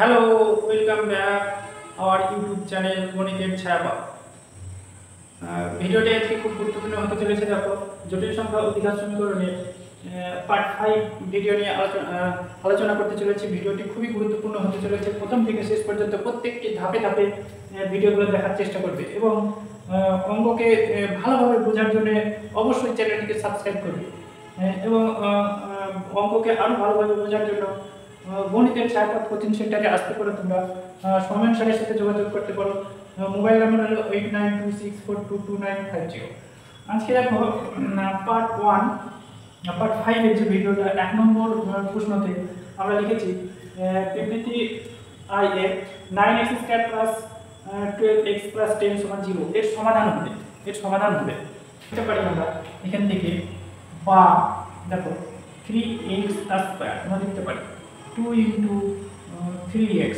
Hello, welcome back our YouTube channel গণিতের ছায়াপথ। ভিডিওটি আজকে খুব গুরুত্বপূর্ণ হতে চলেছে। দেখো, জটিল সংখ্যা ও দ্বিঘাত সমীকরণের পার্ট 5 ভিডিও নিয়ে আলোচনা করতে চলেছি। ভিডিওটি খুবই গুরুত্বপূর্ণ হতে চলেছে। প্রথম থেকে শেষ পর্যন্ত প্রত্যেকটি ধাপে ধাপে ভিডিওগুলো দেখার চেষ্টা করবে এবং অঙ্ককে ভালোভাবে বোঝার জন্য অবশ্যই চ্যানেলটিকে সাবস্ক্রাইব করবে এবং অঙ্ককে আরও ভালোভাবে বোঝার জন্য গণিতের ছায়াপথ কোচিং সেন্টারে আসতে পারো। তোমরা সৌমেন স্যারের সাথে যোগাযোগ করতে পারো। মোবাইল নাম্বার হলো 8926422950। আজকে দেখো পার্ট 5 এর যে ভিডিওটা 1 নম্বর প্রশ্নতে আমরা লিখেছি বিবৃতি I এর 9x² + 12x + 10 = 0 এর সমাধান হবে। লিখতে পারি আমরা এখান থেকে, বা দেখো 3x² আমরা লিখতে পারি 2 × 3x,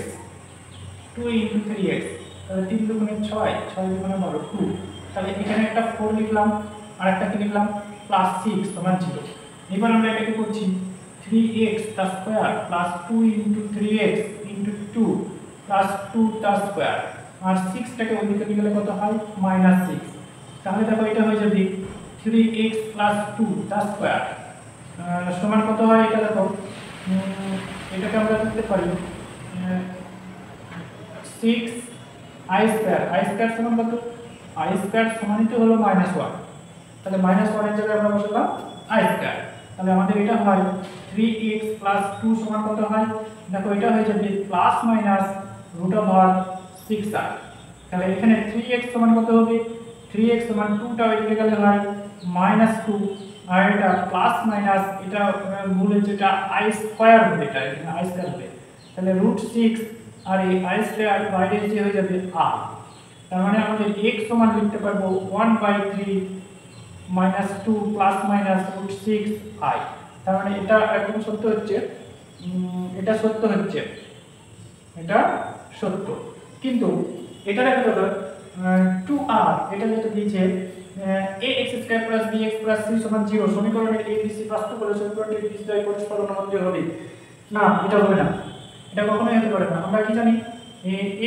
2 × 3x, তাহলে 3 দুগুণে 6, 6 দুগুণে 12, 2। তাহলে এখানে একটা 4 লিখলাম আর একটা কি লিখলাম +6 = 0। এবার আমরা এটাকে করছি 3x² + 2 × 3x × 2 + 2 তার স্কয়ার, আর 6টাকে ওইদিকে নিয়ে গেলে কত হয় -6। তাহলে দেখো এটা হয়ে যাবে 3x + 2 তার স্কয়ার সমান কত হয়। এটা দেখো এটাকে আমরা লিখতে পারি 6i² সমান কত, i² সমানই তো হলো -1। তাহলে -1 এর জায়গায় আমরা বসালাম i²। তাহলে আমাদের এটা হয় 3x + 2 সমান কত হয়, দেখো এটা হয়ে যাবে ±√6i। তাহলে এখানে 3x সমান কত হবে, 3x সমান 2টা ওইদিকে গেলে হয় -2, আর এটা প্লাস মাইনাস এটা মূলে যেটা i² হবে, এটা i² হবে। তাহলে √6 আর এই i² বাইরে যে হয়ে যাবে r। তার মানে আমাদের x সমান লিখতে পারবো 1/3 - 2 ± √6i। তার মানে এটা একদম সত্য হচ্ছে, এটা সত্য হচ্ছে, এটা সত্য। কিন্তু এটা দেখো তো 2r এটা যেটা দিয়েছে ax² + bx + c = 0 সমীকরণের a b c বাস্তব হলে সমীকরণটি বিস্তৃত পরস্পর অনুবন্ধী হবে না। এটা হবে না, এটা কখনোই হতে পারে না। আমরা কি জানি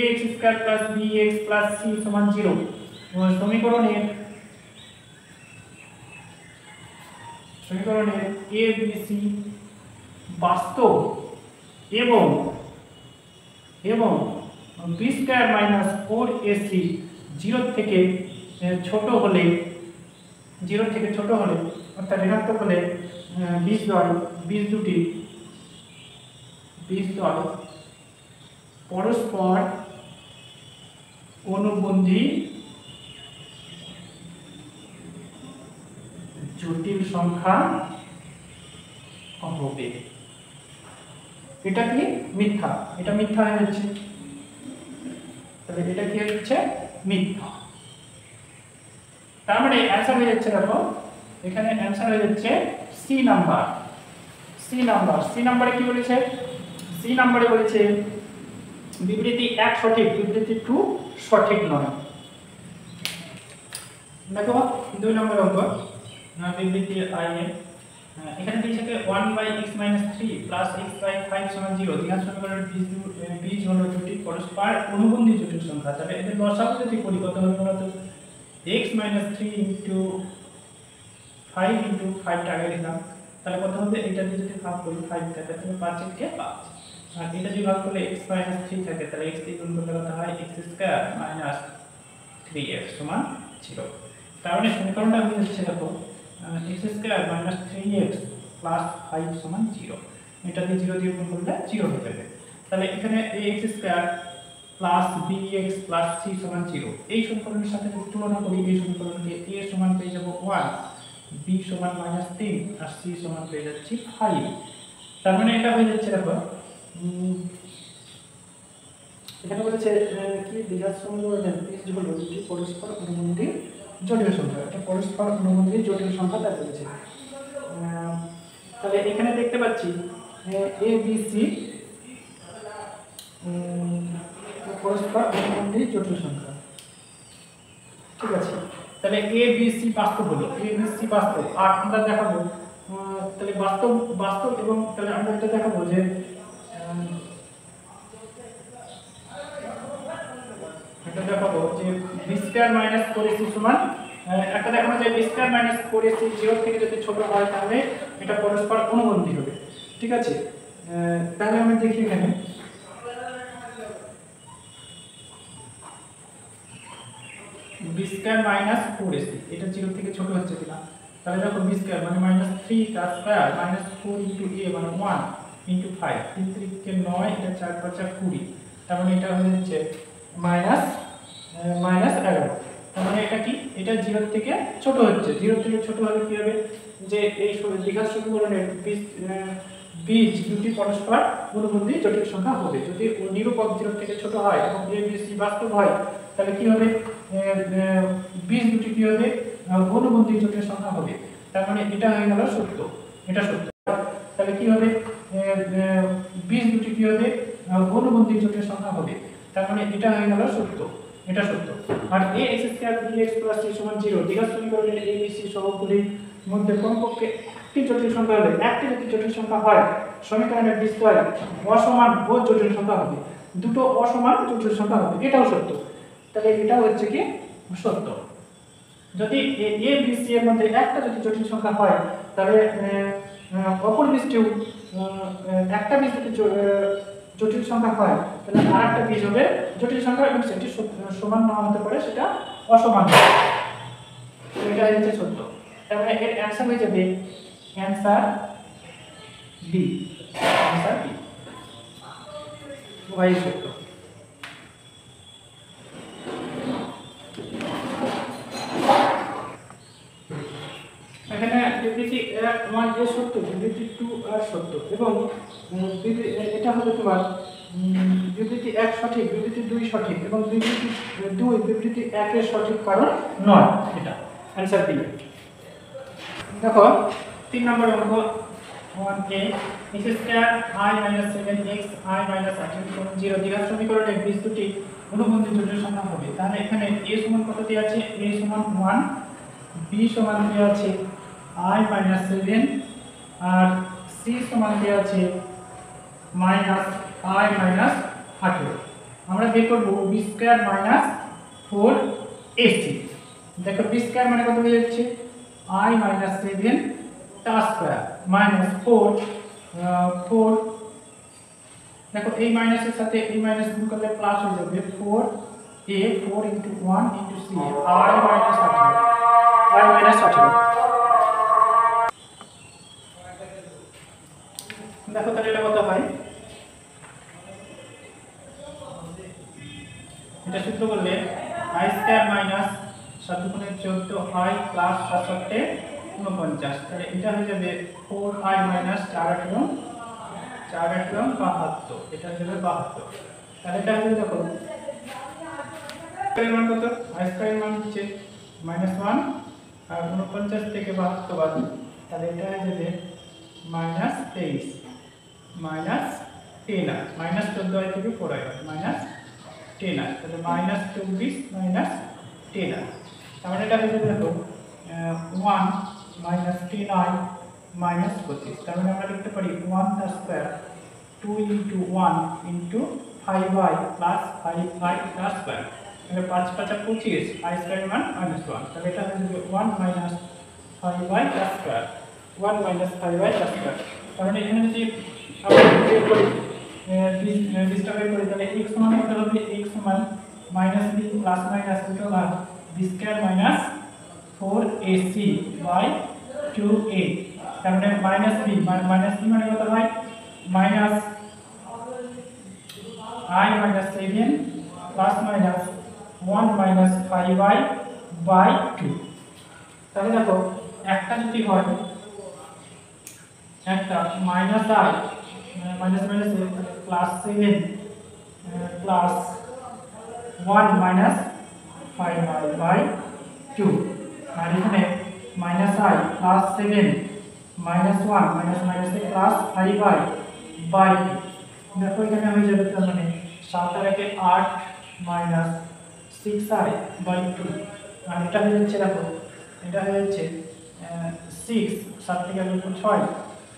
ax² + bx + c = 0 সমীকরণের a b c বাস্তব এবং b² - 4ac 0 থেকে ছোট হলে অর্থাৎ ঋণাত্মক হলে বীজ দুটি পরস্পর অনুবন্ধী জটিল সংখ্যা হবে। এটা কি মিথ্যা, এটা মিথ্যা হয়ে যাচ্ছে। তাহলে এটা কি হচ্ছে মিথ্যা। তার মানে অ্যানসার হয়ে যাচ্ছে, দেখো এখানে অ্যানসার হয়ে যাচ্ছে সি নাম্বার। সি নাম্বারে কি বলেছে, সি নাম্বারে বলেছে বিবৃতি 1 সঠিক, বিবৃতি 2 সঠিক নয়। দেখো 2 নম্বর অঙ্ক বিবৃতি I এর এখানে দিয়েছে 1/x - 3 + x/5 = 0 দ্বিঘাত সমীকরণের বীজ হলো দুটি পরস্পর অনুবন্ধী জটিল সংখ্যা। তাহলে এদের লসাগু যদি করি কত হবে বলতো, x - 3 × 5 × 5 টা আগে লিখলাম, তাহলে কত হবে, এটা দিয়ে যদি ভাগ করি 5 থাকে তাহলে 5 × 5, আর এটা যদি ভাগ করলে x - 3 থাকে তাহলে x দিয়ে গুণ করলে কত হয় x² - 3x = 0। তার মানে সমীকরণটা হয়ে যাচ্ছে দেখো x² - 3x + 5 = 0। এটা দিয়ে 0 দিয়ে গুণ করলে 0 হয়ে যাবে। তাহলে এখানে ax² + bx + c = 0। এই সমীকরণের সাথে যদি তুলনা করি, এই সমীকরণকে a সমান পেয়ে যাব 1, b সমান -3 আর c সমান পেয়ে যাচ্ছি 5। তার মানে এটা হয়ে যাচ্ছে দেখো এখানে বলেছে কি দ্বিঘাত সমীকরণের বীজ হলো দুটি পরস্পর অনুবন্ধী জটিল সংখ্যা। এটা পরস্পর অনুবন্ধী জটিল সংখ্যা তাই বলেছে। তাহলে এখানে দেখতে পাচ্ছি a b c পরস্পর অনুবন্ধী জটিল সংখ্যা, ঠিক আছে। তাহলে a b c বাস্তব হলো, a b c বাস্তব। আর আমরা দেখাবো তাহলে বাস্তব এবং তাহলে আমরা এটা দেখাবো যে এটা দেখাবো যে বি স্কয়ার মাইনাস 4ac সমান একটা দেখানো যায় বি স্কয়ার মাইনাস 4ac 0 থেকে যদি ছোট হয় তাহলে এটা পরস্পর অনুবন্ধী হবে। ঠিক আছে, তাহলে আমরা দেখি এখানে বি স্কয়ার মাইনাস 4ac এটা 0 থেকে ছোট হচ্ছে কিনা। তাহলে দেখো বি স্কয়ার মানে মাইনাস 3 তার স্কয়ার মাইনাস 4 ইনটু a মানে 1 ইনটু 5 3 3 কে 9 এটা 4 5 20 তার মানে এটা হয়ে যাচ্ছে মাইনাস 11। তার মানে এটা কি, এটা 0 থেকে ছোট হচ্ছে। 0 থেকে ছোট হলে কি হবে যে এই দ্বিঘাত সমীকরণের বীজ দুটি পরস্পর অনুবন্ধী জটিল সংখ্যা হবে। যদি নিরূপক 0 থেকে ছোট হয় এবং a b c বাস্তব হয় তাহলে কি হবে, বীজ দুটি কি হবে, অনুবন্ধী জটিল সংখ্যা হবে। তার মানে এটা হয়ে গেল সত্য, এটা সত্য। তাহলে কি হবে, বীজ দুটি কি হবে, অনুবন্ধী জটিল সংখ্যা হবে। তার মানে এটা হয়ে গেল সত্য, এটা সত্য। আর ax স্কয়ার bx + c = 0 দ্বিঘাত সমীকরণের a b c সহগগুলির মধ্যে কমপক্ষে একটি জটিল সংখ্যা হলে একটি যদি জটিল সংখ্যা হয় সমীকরণের বিস্তার অসমান ও জটিল সংখ্যা হবে, দুটো অসমান জটিল সংখ্যা হবে, এটাও সত্য। তাহলে এটা হচ্ছে কি সত্য। যদি a b c এর মধ্যে একটা যদি জটিল সংখ্যা হয় তাহলে অপর বীজটিও একটা বীজ যদি জটিল সংখ্যা হয় তাহলে আরেকটা বীজ হবে জটিল সংখ্যা এবং সেটি সমান না হতে পারে, সেটা অসমান হবে। এটা হচ্ছে সত্য। তাহলে এর অ্যানসার হয়ে যাবে answer B, answer B Y সত্য। এখানে বিবৃতি 1 এর সত্য, বিবৃতি 2 আর সত্য এবং এটা হলো তোমার বিবৃতি 1 সঠিক, বিবৃতি 2 সঠিক এবং বিবৃতি 2 বিবৃতি 1 এর সঠিক কারণ নয়, এটা অ্যানসার বি। দেখো 3 নম্বর অঙ্ক 1a x square i - 7x i - 18 0 দ্বিঘাত সমীকরণের বীজ দুটি অনুবন্ধী জটিল সংখ্যা হবে। তাহলে এখানে a সমান কত দেওয়া আছে, a সমান 1, b সমান দেওয়া আছে i - 7 আর c সমান দেওয়া আছে -i - 18। আমরা বের করব b স্কয়ার - 4ac। দেখো b স্কয়ার মানে কত হয়ে যাচ্ছে i - 7 তার স্কয়ার মাইনাস 4 দেখো এই মাইনাসের সাথে এই মাইনাস গুণ করলে প্লাস হয়ে যাবে 4a 4 * 1 * c i - 18 দেখো তাহলে এটা কত হয়, এটা সূত্র করলে i square minus 7 * 14i plus 7 * 49। তাহলে এটা হয়ে যাবে 4i - 4 * 72, এটা হয়ে যাবে 72। তাহলে এটা হয়ে দেখো এর মান কত, i স্কয়ার মান হচ্ছে -1 আর 49 থেকে 72 বাদ, তাহলে এটা হয়ে যাবে -23 -10 -14i থেকে 4i -10, তাহলে -24 -10। তাহলে এটা হয়ে যাবে দেখো 1 - 10i -25। তার মানে আমরা লিখতে পারি 1 তার স্কয়ার 2 * 1 * 5i প্লাস 5i তার স্কয়ার, তাহলে 5 × 5 = 25, i স্কয়ার মান -1। তাহলে এটা হয়ে যাবে 1 - 5i তার স্কয়ার, 1 - 5i তার স্কয়ার। তার মানে এখানে যদি আমরা বের করি বীজটা বের করি তাহলে x সমান কত হবে, x সমান -b প্লাস মাইনাস উল্টো ভাগ b square minus 4ac by 2a। তার মানে -b মানে কত হয় minus i - 7 plus minus 1 - 5i by 2। তাহলে দেখো একটা যদি হয় একটা minus i minus plus 7 plus 1 - 5i by 2, আর এখানে -i plus 7 -1 plus 5i by 2। দেখো এখানে হয়ে যাবে তার মানে 7 আর 1 8 -6i বাই 2, আর এটা হয়ে যাচ্ছে দেখো এটা হয়ে যাচ্ছে 6, 7 থেকে 6,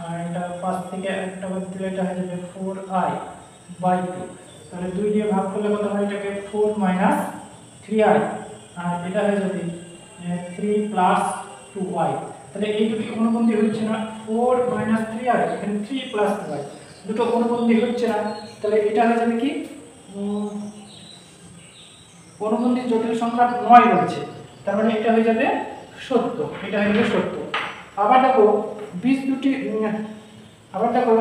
আর এটা 5 থেকে একটা বাদ দিলে এটা হয়ে যাবে 4i বাই 2। তাহলে 2 দিয়ে ভাগ করলে কত হয়, এটাকে 4 - 3i আর এটা হয়ে যাবে 3 প্লাস 2y। তাহলে এই দুটি অনুবন্ধী হচ্ছে না, 4 মাইনাস 3i এখানে 3 প্লাস 2y দুটো অনুবন্ধী হচ্ছে না। তাহলে এটা হয়ে যাবে কি অনুবন্ধী জটিল সংখ্যা 9 রয়েছে, তার মানে এটা হয়ে যাবে সত্য, এটা হয়ে যাবে সত্য। আবার দেখো বীজ দুটি, আবার দেখো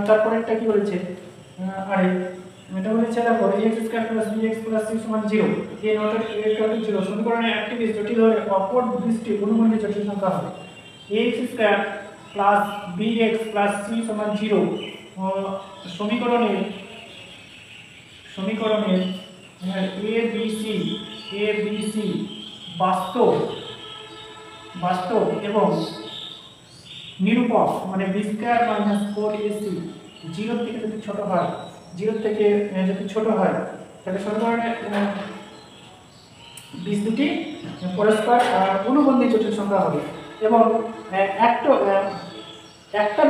তারপরে একটা কি বলেছে, আরে এটা বলেছে দেখো ax square plus bx plus c সমান 0, a নট ইকুয়াল টু 0 সমীকরণে একটি বীজ জটিল হলে অপর বীজটি অনুবন্ধী জটিল সংখ্যা হবে। ax square plus bx plus c সমান 0 সমীকরণে abc বাস্তব এবং নিরূপক মানে b স্কয়ার মাইনাস 4ac 0 থেকে যদি ছোট হয়, 0 থেকে যদি ছোট হয় তাহলে সমীকরণে বীজ দুটি পরস্পর অনুবন্ধী জটিল সংখ্যা হবে। এবং একটা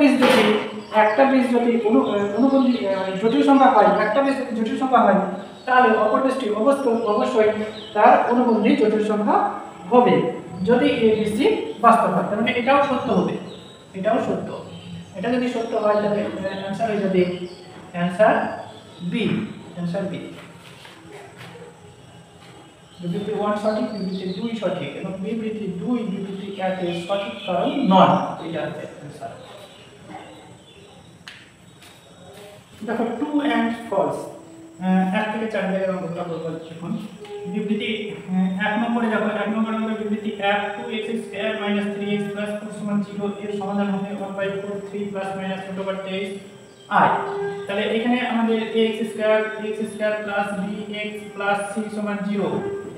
বীজ যদি অনুবন্ধী জটিল সংখ্যা হয়, একটা বীজ যদি জটিল সংখ্যা হয় তাহলে অপর বীজটি অবশ্যই তার অনুবন্ধী জটিল সংখ্যা হবে যদি a b c বাস্তব হয়। তার মানে এটাও সত্য হবে, এটাও সত্য। এটা যদি সত্য হয় তাহলে অ্যানসার হয়ে যাবে অ্যানসার বি, অ্যানসার বি। বিবৃতি 1 সঠিক, বিবৃতি 2 সঠিক এবং বিবৃতি 2 বিবৃতি 1 এর সঠিক কারণ নয়, এটা হচ্ছে অ্যানসার। দেখো ট্রু এন্ড ফলস 1 থেকে 4 জায়গায় আমরা বলবো এখন বিবৃতি 1 নম্বরে দেখো 1 নম্বরে বিবৃতি 1 2x square minus 3x plus 4 সমান 0 এর সমাধান হবে 1/4 3 প্লাস মাইনাস √ ওভার 23 i। তাহলে এখানে আমাদের ax square plus bx plus c সমান 0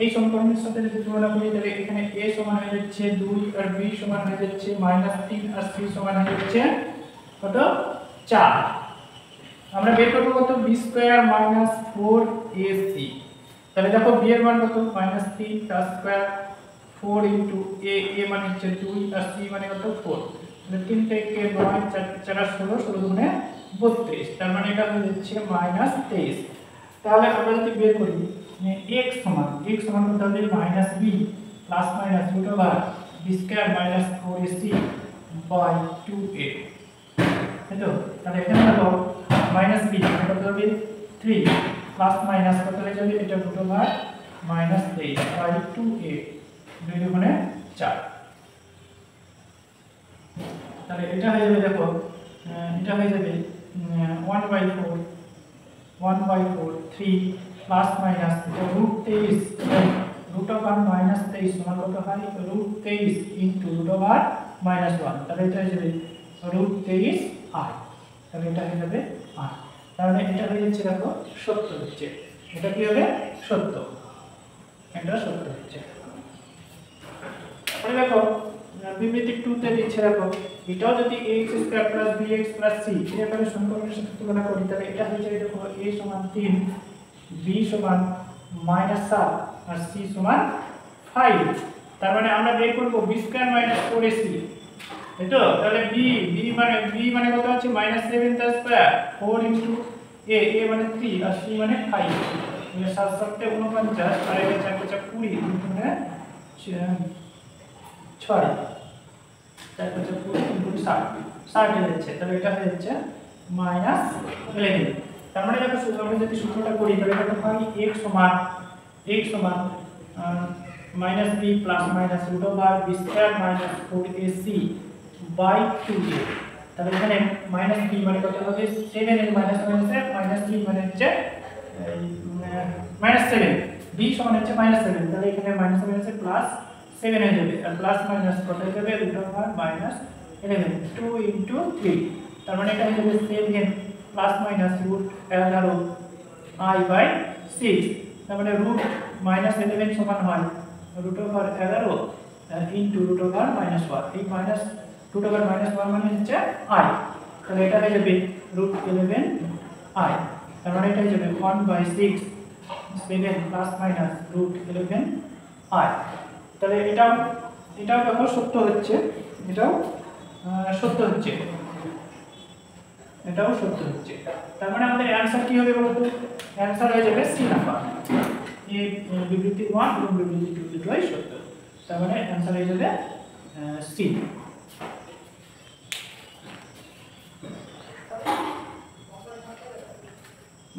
এই সমীকরণের সাথে যদি তুলনা করি তাহলে এখানে a সমান হয়ে যাচ্ছে 2 আর b সমান হয়ে যাচ্ছে -3 আর c সমান হয়ে যাচ্ছে কত 4। আমরা বের করব কত b স্কয়ার মাইনাস 4ac। তাহলে দেখো b এর মান কত -3 তার স্কয়ার 4 ইনটু a মানে হচ্ছে 2 আর c মানে কত 4। তাহলে 3 থেকে 9 4 16 16 গুণে 32, তার মানে এটা হয়ে যাচ্ছে -23। তাহলে আমরা যদি বের করি x সমান কত হবে -b plus minus √ over b square minus 4ac by 2a। তাইতো তাহলে এখানে দেখো -b কত হবে 3 প্লাস মাইনাস কত হয়ে যাবে এটা √ ওভার -23 বাই 2a 2 গুণে 4। তাহলে এটা হয়ে যাবে দেখো এটা হয়ে যাবে 1/4 3 প্লাস মাইনাস এটা √23 √ ওভার -23 সমান কত হয় √23 ইনটু √ ওভার -1। তাহলে এটা হয়ে যাবে √23 i। তাহলে এটা হয়ে যাবে i। তাহলে এটা হয়ে যাচ্ছে দেখো সত্য হচ্ছে, এটা কি হবে সত্য, এটা সত্য হচ্ছে। তাহলে দেখো বিবৃতি 2 তে দিচ্ছে দেখো এটাও যদি ax square plus bx plus c এর ফলে সমীকরণের সাথে তুলনা করি তাহলে এটা হয়ে যাবে দেখো a সমান 3 b সমান -7 আর c সমান 5। তার মানে আমরা বের করব b স্কয়ার মাইনাস 4ac, তাই তো। তাহলে b মানে কত হচ্ছে -7 তার স্কয়ার 4 ইনটু a মানে 3 আর c মানে 5। তাহলে 7 7 তে 49 আর এটা 4 4 20 মানে 6 4 5 20 ইনটু 60 হয়ে যাচ্ছে। তাহলে এটা হয়ে যাচ্ছে -11। তার মানে দেখো আমরা যদি সূত্রটা করি তাহলে এটা হয় x সমান -b plus minus √ over b square minus 4ac by 2a। তাহলে এখানে -b মানে কত হবে 7 এর মাইনাস -3 মানে হচ্ছে -7 b সমান হচ্ছে -7। তাহলে এখানে -7 প্লাস 7 হয়ে যাবে আর প্লাস মাইনাস কত হয়ে যাবে √ ওভার -11 2 ইনটু 3। তার মানে এটা হয়ে যাবে 7 প্লাস মাইনাস √11 i বাই 6। তার মানে √-11 সমান হয় √11 ইনটু √1 এই মাইনাস √1 মানে হচ্ছে i। তাহলে এটা হয়ে যাবে √11 i। তার মানে এটা হয়ে যাবে 1/6 7 প্লাস মাইনাস √11 i। তাহলে এটাও দেখো সত্য হচ্ছে, এটাও সত্য হচ্ছে, এটাও সত্য হচ্ছে। তার মানে আমাদের অ্যানসার কি হবে বলতো, অ্যানসার হয়ে যাবে সি নাম্বার। এ বিবৃতি 1 এবং বিবৃতি 2 দুটোই সত্য। তার মানে অ্যানসার হয়ে যাবে সি।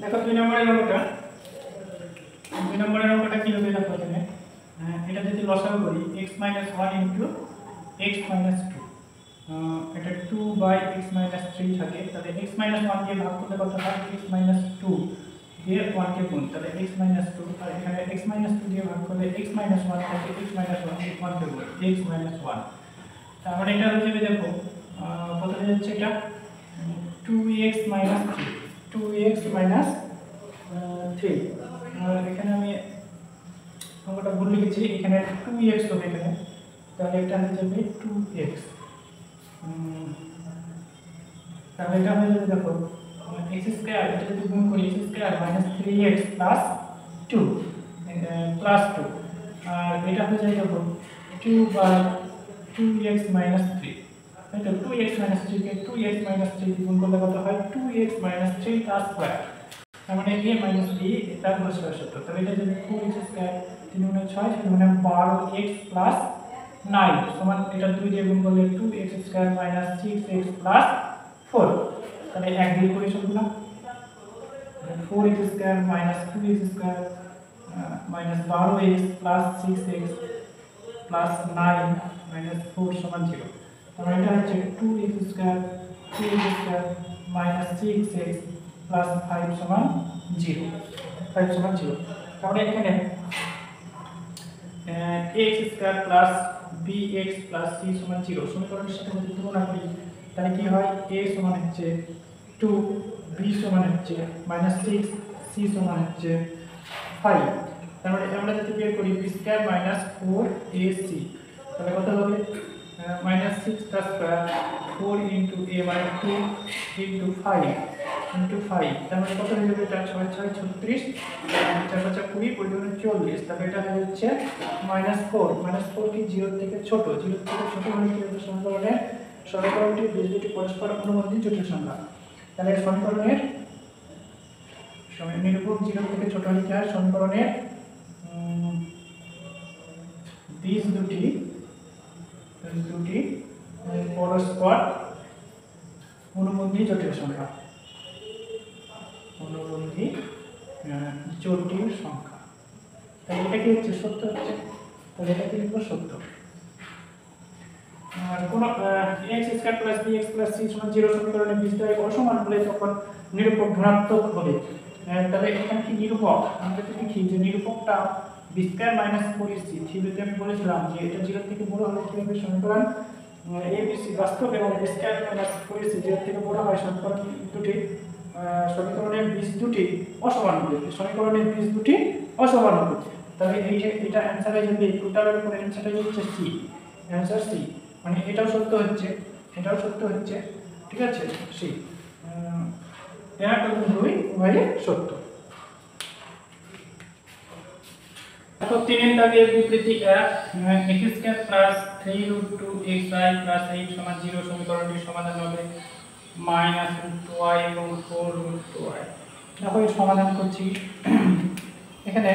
দেখো 2 নম্বরের অঙ্কটা, 2 নম্বরের অঙ্কটা কি হবে দেখো এখানে, এটা যদি লসাগু করি x - 1 * x - 2, এটা 2/x - 3 থাকে, তাহলে x - 1 দিয়ে ভাগ করলে কত হয়, x - 2 দিয়ে 1 কে গুণ, তাহলে x - 2, আর এখানে x - 2 দিয়ে ভাগ করলে x - 1 থাকে, x - 1 দিয়ে 1 কে গুণ, x - 1। তার মানে এটা হচ্ছে দেখো কত হয়ে যাচ্ছে, এটা 2x - 3, 2x - 3, আর এখানে আমি অঙ্কটা ভুল লিখেছি, এখানে 2x হবে এখানে, তাহলে এটা হয়ে যাবে 2x। তাহলে এটা হয়ে যাবে দেখো x স্কয়ার, এটা যদি গুণ করি x স্কয়ার - 3x + 2 +2, আর এটা হয়ে যায় দেখো 2/2x - 3, তাই তো 2x - 3 কে 2x - 3 গুণ করলে কত হয়, 2x - 3 তার স্কয়ার, তার মানে a - b তার স্কয়ার সত্য। তাহলে এটা যদি 4x স্কয়ার 3 গুণে 6 3 গুণে 12x + 9 সমান, এটা 2 দিয়ে গুণ করলে 2x স্কয়ার - 6x + 4, তাহলে এক দিয়ে করে সবগুলো 4x square - 2x square - 12x + 6x + 9 - 4 সমান 0। তাহলে এটা হচ্ছে 2x square 2x square - 6x + 5 সমান 0, 5 সমান 0। তাহলে এখানে ax স্কয়ার + bx + c সমান 0 সমীকরণের সাথে যদি তুলনা করি, তাহলে কি হয়, a সমান হচ্ছে 2, b সমান হচ্ছে -6, c সমান হচ্ছে 5। তার মানে আমরা যদি বের করি b স্কয়ার - 4ac, তাহলে কত হবে, -6 তার স্কয়ার 4 * a মানে 2 * 5 * 5, তার মানে কত হয়ে যাবে, এটা 6 6 36, 4 5 20, 20 40, তাহলে এটা হয়ে যাচ্ছে -4। -4 কি 0 থেকে ছোট, 0 থেকে ছোট হলে কি হবে, সমীকরণটির বীজ দুটি পরস্পর অনুবন্ধী জটিল সংখ্যা। তাহলে সমীকরণের নিরূপক 0 থেকে ছোট হলে কি হয়, সমীকরণের বীজ দুটি পরস্পর অনুবন্ধী জটিল সংখ্যা, অনুবন্ধী জটিল সংখ্যা। তাহলে এটা কি হচ্ছে, সত্য হচ্ছে, তাহলে এটা কি লিখবো, সত্য। আর কোন x স্কয়ার + bx + c সমান 0 সমীকরণের বীজদ্বয় অসমান হলে তখন নিরূপক ধনাত্মক হবে। তাহলে এখানে কি নিরূপক, আমরা যদি লিখি যে নিরূপকটা b স্কয়ার - 4ac, থিওরিতে আমি বলেছিলাম যে এটা 0 থেকে বড় হলে কি হবে, সমীকরণ abc বাস্তব এবং b স্কয়ার - 4ac 0 থেকে বড় হয়, সমীকরণের বীজ দুটি অসমান হবে, সমীকরণের বীজ দুটি অসমান হবে। তাহলে এটা অ্যানসার হয়ে যাবে, টোটালের উপরে অ্যানসার হয়ে যাচ্ছে সি, অ্যানসার সি, মানে এটাও সত্য হচ্ছে, এটাও সত্য হচ্ছে, ঠিক আছে, সি, 1 এবং 2 উভয়ই সত্য। এখন 3 এর দাগের বিবৃতি 1, x² + 3√2xi + 8 সমান 0 সমীকরণটির সমাধান হবে -√2y এবং 4√2y। দেখো এর সমাধান করছি, এখানে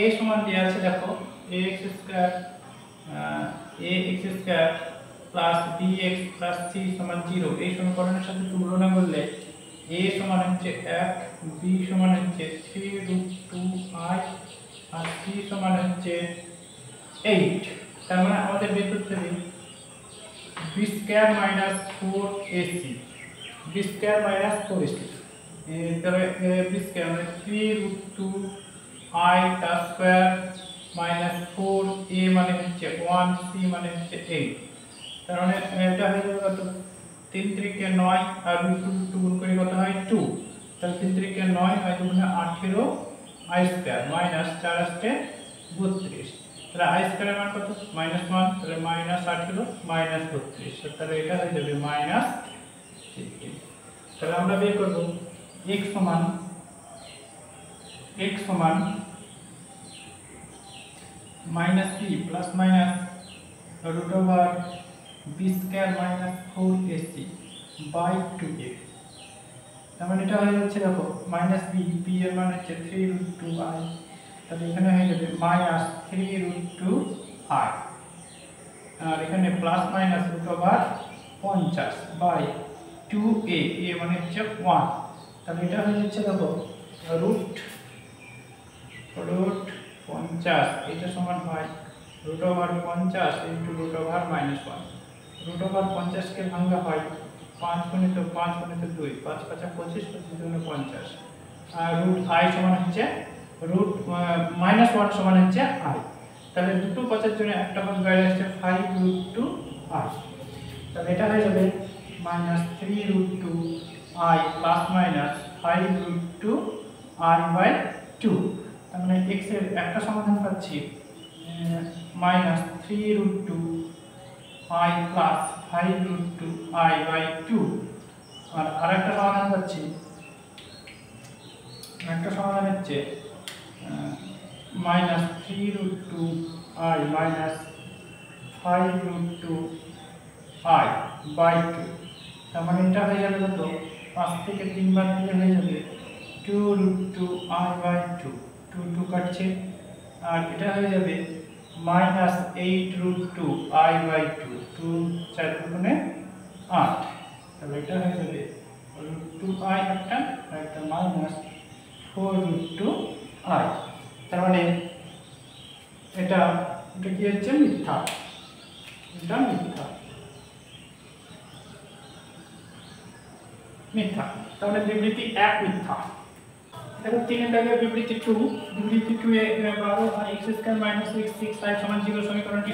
a সমান দেওয়া আছে, দেখো ax² + bx + c সমান 0, এই সমীকরণের সাথে তুলনা করলে a সমান হচ্ছে 1, b সমান হচ্ছে 3√2i আর c সমান হচ্ছে 8। তার মানে আমাদের বের করতে হবে b square - 4ac, b square - 4ac, তবে b স্কয়ার মানে 3√2i তার স্কয়ার -4a মানে হচ্ছে 1, c মানে হচ্ছে 8। তার মানে এটা হয়ে যাবে কত, 3 × 9 আর 2 গুণ করে কত হয় 2, তাহলে 3 × 9 আর 2 × 18 i স্কয়ার মাইনাস 4 আসছে 32, তাহলে i স্কয়ারের মান কত, -1, তাহলে -18 -32, তাহলে এটা হয়ে যাবে -15। তাহলে আমরা বের করব x সমান -b plus minus √b square -4ac by 2x। তার মানে এটা হয়ে যাচ্ছে, দেখো -b, b এর মান হচ্ছে 3√2i তাহলে এখানে হয়ে যাবে -3√2i, আর এখানে plus minus √50 by 2a, a মানে হচ্ছে 1, তাহলে এটা হয়ে যাচ্ছে দেখো √50, এটা সমান হয় √50 ইন্টু √1, √50 কে ভাঙা হয় 5 গুণিত 5 গুণিত 2, 5 5 25, 25 গুণিত 50, আর √i সমান হচ্ছে -1 সমান হচ্ছে i, তাহলে দুটো পদের জন্য একটা পদ বাইরে আসছে 5√2i, তাহলে এটা হয়ে যাবে -3√2i প্লাস মাইনাস 5√2i/2, তার মানে x এর একটা সমাধান পাচ্ছি -3√2i প্লাস 5√2i/2, আর আরেকটা সমাধান পাচ্ছি, একটা সমাধান হচ্ছে -3√2i মাইনাস 5√2i/2, তার মানে এটা হয়ে যাবে কত, 5 থেকে 3 বার দিলে হয়ে যাবে 2√2i/2, 2 2 কাটছে, আর এটা হয়ে যাবে -8√2i/2, 2 4 গুণে 8, তাহলে এটা হয়ে যাবে √2i একটা, আর একটা -4√2i, তার মানে এটা কি হচ্ছে, মিথ্যা, এটা মিথ্যা, তাহলে বিবৃতি 1 মিথ্যা। দেখো 3 এর আগে বিবৃতি 2 এ 12 আর x² - x 6i = 0 সমীকরণটি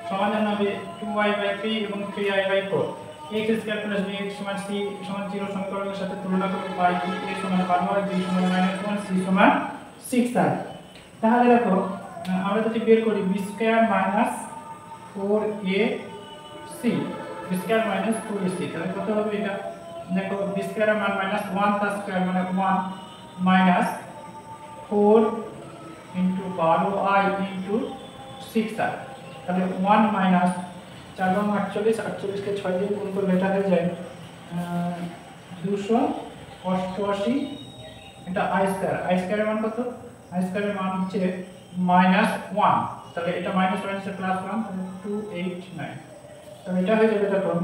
সমাধান হবে 2i/3 এবং 3i/4, x² + bx = c = 0 সমীকরণের সাথে তুলনা করে পাই a = 12i, b = -1, c = 6i। তাহলে দেখো আমরা যদি বের করি b² - 4ac, b² - 4ac, তাহলে কত হবে এটা, দেখো b² এর মান -1 তার স্কয়ার মানে 1 minus 4 into 12i into 6i, তাহলে 1 মাইনাস 4 × 48, 48 কে 6 দিয়ে গুণ করলে এটা হয়ে যায় 288, এটা i² এর মান কত, i² এর মান হচ্ছে -1, তাহলে এটা মাইনাস হচ্ছে প্লাস 1, তাহলে 289, তাহলে এটা হয়ে যাবে তখন,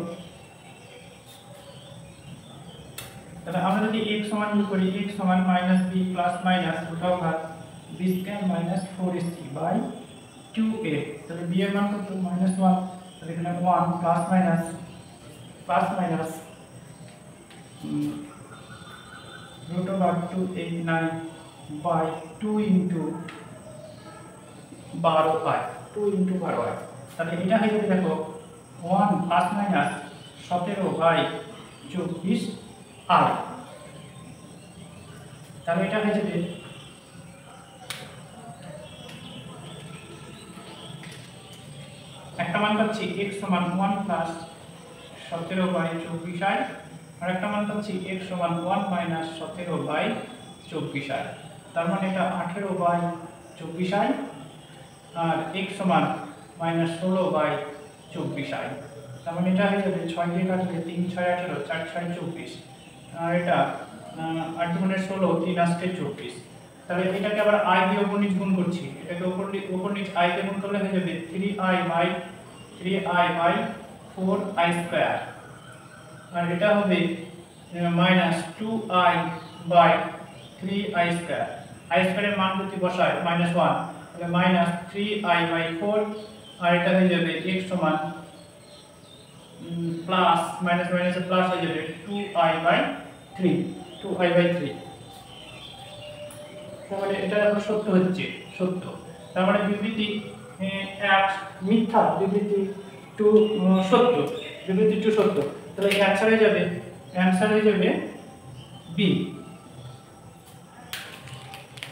তাহলে আমরা যদি x সমান নিই করি, x সমান -b plus minus b² - 4ac/2a, তাহলে b এর মান কত, -1, তাহলে এখানে 1 plus minus √289/2 into 12i, 2 into 12i, তাহলে এটা হয়ে যাবে দেখো 1 প্লাস মাইনাস 17/24i, তাহলে এটা হয়ে যাবে একটা মান পাচ্ছি x সমান 1 প্লাস 17/24i, আর একটা মান পাচ্ছি x সমান 1 মাইনাস 17/24i, তার মানে এটা 18/24i, আর x সমান -16/24i, তার মানে এটা হয়ে যাবে 6 দিয়ে কাটলে 3 6 18, 4 6 24, আর এটা 8 গুণে 16, 3 8 24, তাহলে এটাকে আবার i দিয়ে উপর নিচ গুণ করছি, এটাকে উপর নিচ i কে গুণ করলে হয়ে যাবে 3i/4i², আর এটা হবে -2i/3i², i² এর মান যদি বসায় -1, তাহলে -3i/4, আর এটা হয়ে যাবে x সমান প্লাস মাইনাস মাইনাসে প্লাস হয়ে যাবে 2i/3, তার মানে এটা এখন সত্য হচ্ছে, সত্য, তার মানে বিবৃতি 1 মিথ্যা, বিবৃতি 2 সত্য, বিবৃতি 2 সত্য, তাহলে অ্যানসার হয়ে যাবে বি।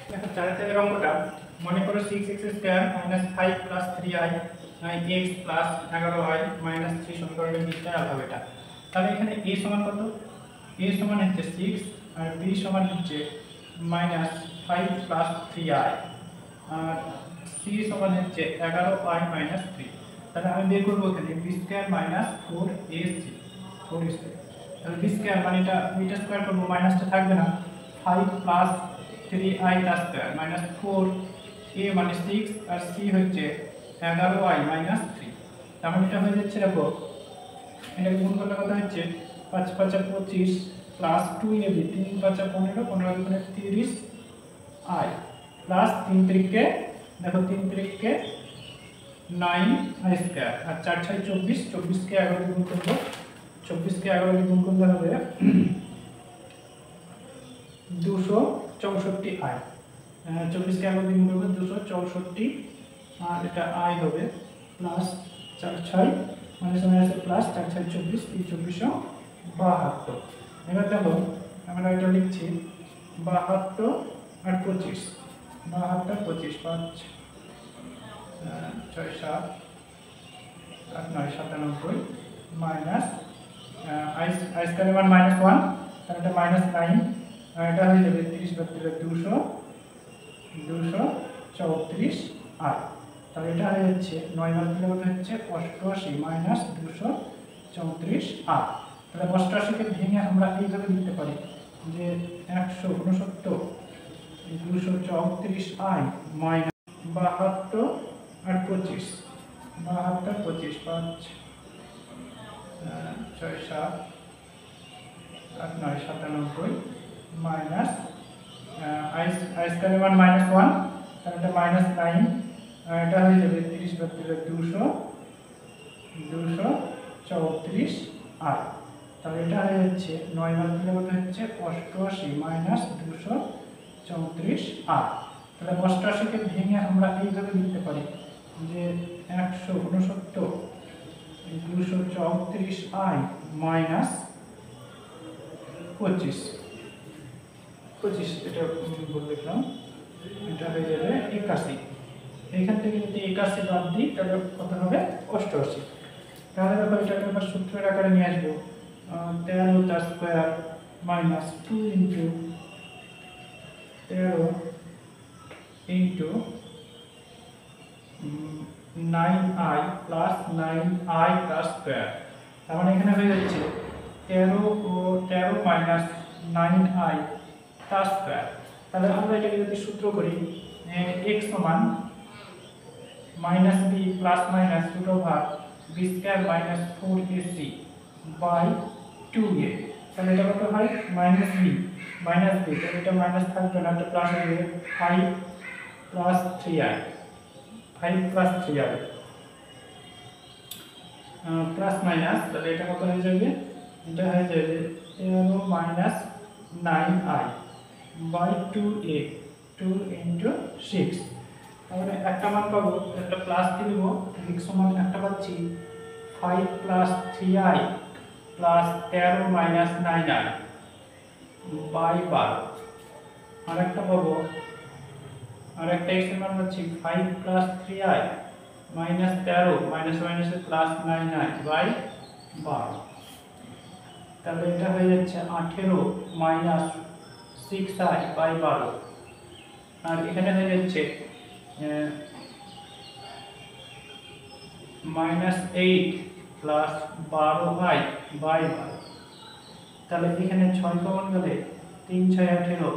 দেখো 4 থেকে অঙ্কটা, মনে করো 6x² - 5 + 3i x + 11i - 3 সমীকরণের বিস্তার আলফাবেটা, তাহলে এখানে a সমান কত, a সমান হচ্ছে 6, আর b সমান হচ্ছে -5 + 3i, আর c সমান হচ্ছে 11i - 3, তাহলে আমি বের করব এখানে b² - 4ac, 4ac, তাহলে b² মানে এটা স্কয়ার করব, মাইনাসটা থাকবে না, 5 + 3i তার স্কয়ার -4 a মানে 6 আর c হচ্ছে 11i মাইনাস 3। তার মানে এটা হয়ে যাচ্ছে, দেখো এটা গুণ করলে কত হচ্ছে 5 5 25 প্লাস 2ab 3 5 15 15 দুগুণে 30 i প্লাস 3 3 দেখো 3 3 9 i স্কয়ার আর 4 6 24 24 কে 11 দিয়ে গুণ করব, 24 কে 11 দিয়ে গুণ করলে হবে 264 i। 24 কে 11 দিয়ে গুণ করব 264 আর এটা i হবে প্লাস 4 6 মাইনাস মাইনাস প্লাস 4 6 24 3 24 72। এবার দেখো আমরা এটা লিখছি 72 আর 25 72 25 5 6 7 8 9 97 মাইনাস i স্কয়ার মান -1 তাহলে এটা -9 আর এটা হয়ে যাবে 30 32 200 234 আর তাহলে এটা হয়ে যাচ্ছে 9 বার দিলে কত হচ্ছে 88 মাইনাস 234 আর তাহলে 88 কে ভেঙে আমরা এইভাবে লিখতে পারি যে 169 234 i মাইনাস 72 আর 25 72 25 5 6 7 8 9 97 মাইনাস i স্কয়ার মান -1 তাহলে এটা -9 আর এটা হয়ে যাবে 30 32 234 আর তাহলে এটা হয়ে যাচ্ছে 9 বার দিলে কত হচ্ছে 88 মাইনাস 234 আর তাহলে 88 কে ভেঙে আমরা এইভাবে লিখতে পারি যে 169 234 i মাইনাস 25 এটা ভুল লিখলাম, এটা হয়ে যাবে 81। এখান থেকে যদি 81 বাদ দিই তাহলে কত হবে 88। তাহলে দেখো এটাকে আমরা সূত্রের আকারে নিয়ে আসবো 13 তার square minus 2 into 13 into 9i plus 9i তার স্কয়ার। তার মানে এখানে হয়ে যাচ্ছে 13 মাইনাস 9i তার স্কয়ার। তাহলে আমরা এটাকে যদি সূত্র করি x সমান minus b plus minus root over b square minus 4ac by 2a। তাহলে এটা কত হয় মাইনাস b তাহলে এটা মাইনাস থাকবে না, এটা প্লাস হবে 5 প্লাস 3i প্লাস মাইনাস তাহলে এটা কত হয়ে যাবে, এটা হয়ে যাবে 13 minus 9i by 2a 2 into 6। তাহলে একটা মান পাবো, একটা প্লাস দিয়ে দেবো, x সমান একটা পাচ্ছি 5 plus 3i plus 13 minus 9i by 12। আর একটা পাবো, আর একটা x এর মান পাচ্ছি 5 plus 3i minus 13 minus minus plus 9i by 12। তাহলে এটা হয়ে যাচ্ছে 18 মাইনাস 6i বাই 12। আর এখানে হয়ে যাচ্ছে মাইনাস 8 প্লাস 12i বাই 12। তাহলে এখানে 6 কমন গেলে 3 6 18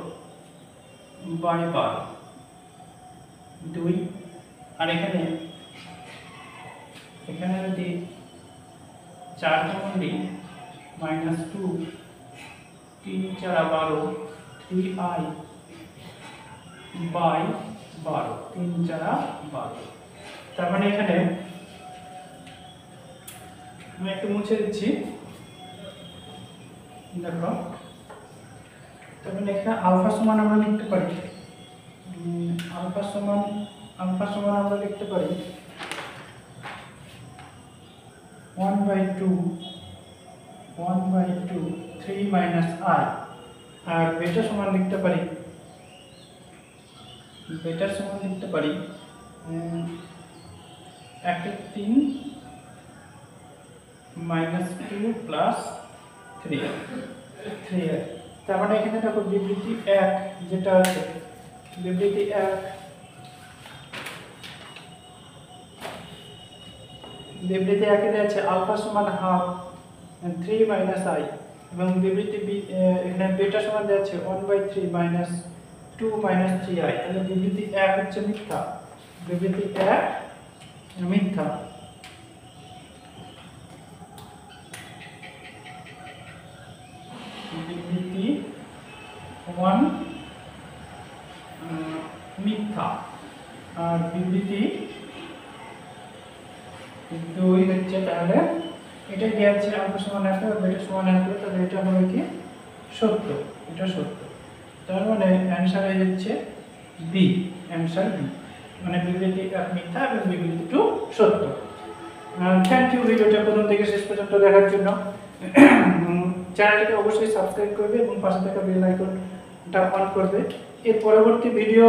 বাই 12 2। আর এখানে যদি 4 কমন দিই মাইনাস 2 3 4 12 3i বাই 12 3 4 12। তার মানে এখানে আমি একটু মুছে দিচ্ছি, দেখো তার মানে এখানে আলফা সমান আমরা লিখতে পারি আলফা সমান আমরা লিখতে পারি 1/2 3 মাইনাস i। আর বেটা সমান লিখতে পারি 1/3 মাইনাস 2 প্লাস 3। তার মানে এখানে দেখো বিবৃতি 1 যেটা আছে, বিবৃতি 1 এ আছে আলফা সমান হাফ 3 মাইনাস i এবং বিবৃতি এখানে বেটা সমান আছে 1/3 মাইনাস 2 মাইনাস 3i, তাহলে বিবৃতি 1 হচ্ছে মিথ্যা, বিবৃতি 1 মিথ্যা। বিবৃতি 1 মিথ্যা, আর বিবৃতি 2 হচ্ছে, তাহলে এটা কি আছে আলফা সমান 1 আর বিটা সমান 1, তাহলে এটা হবে কি সত্য, এটা সত্য। তার মানে অ্যানসার হচ্ছে বি, অ্যানসার বি, মানে বিবৃতি 1 মিথ্যা এবং বিবৃতি 2 সত্য। থ্যাংক ইউ ভিডিওটা প্রথম থেকে শেষ পর্যন্ত দেখার জন্য। চ্যানেলটিকে অবশ্যই সাবস্ক্রাইব করবে এবং পাশে থাকা বেল আইকনটা অন করবে। এর পরবর্তী ভিডিও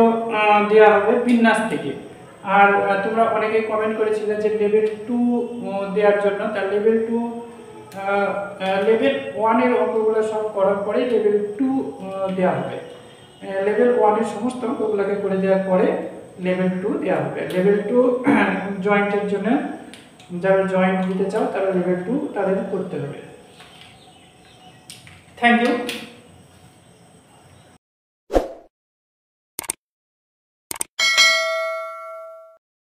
দেওয়া হবে বিন্যাস থেকে। আর তোমরা অনেকেই কমেন্ট করেছিলে যে লেভেল 2 দেওয়ার জন্য, তার লেভেল 2 লেভেল 1 এর অঙ্কগুলো সব করার পরে লেভেল 2 দেওয়া হবে। লেভেল 1 এর সমস্ত অঙ্কগুলোকে করে দেওয়ার পরে লেভেল 2 দেওয়া হবে। লেভেল 2 জয়েন্টের জন্য যারা জয়েন্ট দিতে চাও তারা লেভেল 2 তাদের করতে হবে। Thank you.